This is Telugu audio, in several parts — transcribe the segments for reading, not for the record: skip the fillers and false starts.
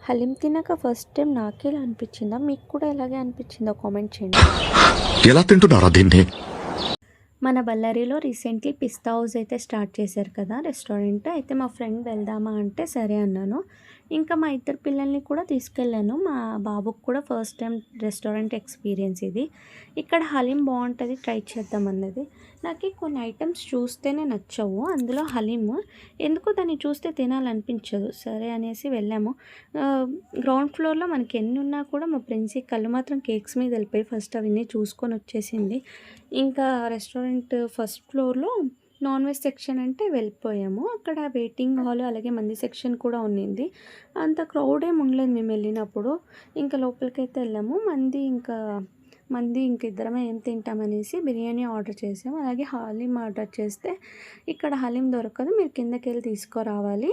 హలీం తిన్నాక ఫస్ట్ టైం నాకే ఇలా అనిపించిందా? మీకు కూడా ఇలాగే అనిపించిందా? కామెంట్ చేయండి. ఎలా తింటున్నారా దీన్ని? మన బళ్ళారిలో రీసెంట్లీ పిస్తా హౌస్ అయితే స్టార్ట్ చేశారు కదా రెస్టారెంట్. అయితే మా ఫ్రెండ్ వెళ్దామా అంటే సరే అన్నాను. ఇంకా మా ఇద్దరు పిల్లల్ని కూడా తీసుకెళ్ళాను. మా బాబుకి కూడా ఫస్ట్ టైం రెస్టారెంట్ ఎక్స్పీరియన్స్ ఇది. ఇక్కడ హలీం బాగుంటుంది, ట్రై చేద్దాం అన్నది. నాకు కొన్ని ఐటమ్స్ చూస్తేనే నచ్చవు, అందులో హలీం ఎందుకో దాన్ని చూస్తే తినాలనిపించదు. సరే అనేసి వెళ్ళాము. గ్రౌండ్ ఫ్లోర్లో మనకి ఎన్ని ఉన్నా కూడా మా ఫ్రెండ్స్ కళ్ళు మాత్రం కేక్స్ మీద వెళ్ళిపోయి ఫస్ట్ అవన్నీ చూసుకొని వచ్చేసింది. ఇంకా రెస్టారెంట్ ఫస్ట్ ఫ్లోర్లో నాన్ వెజ్ సెక్షన్ అంటే వెళ్ళిపోయాము. అక్కడ వెయిటింగ్ హాల్ అలాగే మంది సెక్షన్ కూడా ఉన్నింది. అంత క్రౌడ్ ఏమి ఉండలేదు మేము వెళ్ళినప్పుడు. ఇంకా లోపలికైతే వెళ్ళాము. మంది ఇంక ఇద్దరమే ఏం తింటామనేసి బిర్యానీ ఆర్డర్ చేసాము. అలాగే హలీం ఆర్డర్ చేస్తే ఇక్కడ హలీం దొరకదు, మీరు కిందకి వెళ్ళి తీసుకురావాలి,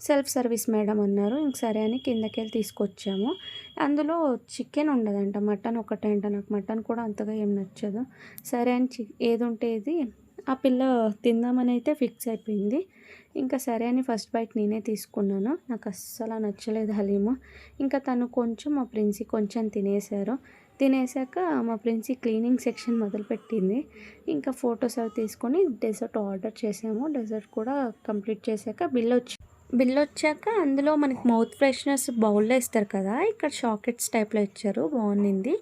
సెల్ఫ్ సర్వీస్ మేడం అన్నారు. ఇంక సరే అని కిందకి వెళ్ళి తీసుకొచ్చాము. అందులో చికెన్ ఉండదంట, మటన్ ఒకటే అంట. నాకు మటన్ కూడా అంతగా ఏం నచ్చదు. సరే అని ఏది ఉంటే ఇది ఆ పిల్ల తిందామని అయితే ఫిక్స్ అయిపోయింది. ఇంకా సరే అని ఫస్ట్ బైట్ నేనే తీసుకున్నాను. నాకు అస్సలు నచ్చలేదు హలీము. ఇంకా తను కొంచెం, మా ప్రిన్సీ కొంచెం తినేసాక మా ప్రిన్సీ క్లీనింగ్ సెక్షన్ మొదలుపెట్టింది. ఇంకా ఫొటోస్ అవి తీసుకొని డెజర్ట్ ఆర్డర్ చేసాము. డెజర్ట్ కూడా కంప్లీట్ చేశాక బిల్ వచ్చాక అందులో మనకి మౌత్ ఫ్రెషనర్స్ బౌల్లో ఇస్తారు కదా, ఇక్కడ చాక్లెట్స్ టైప్లో ఇచ్చారు, బాగుంది.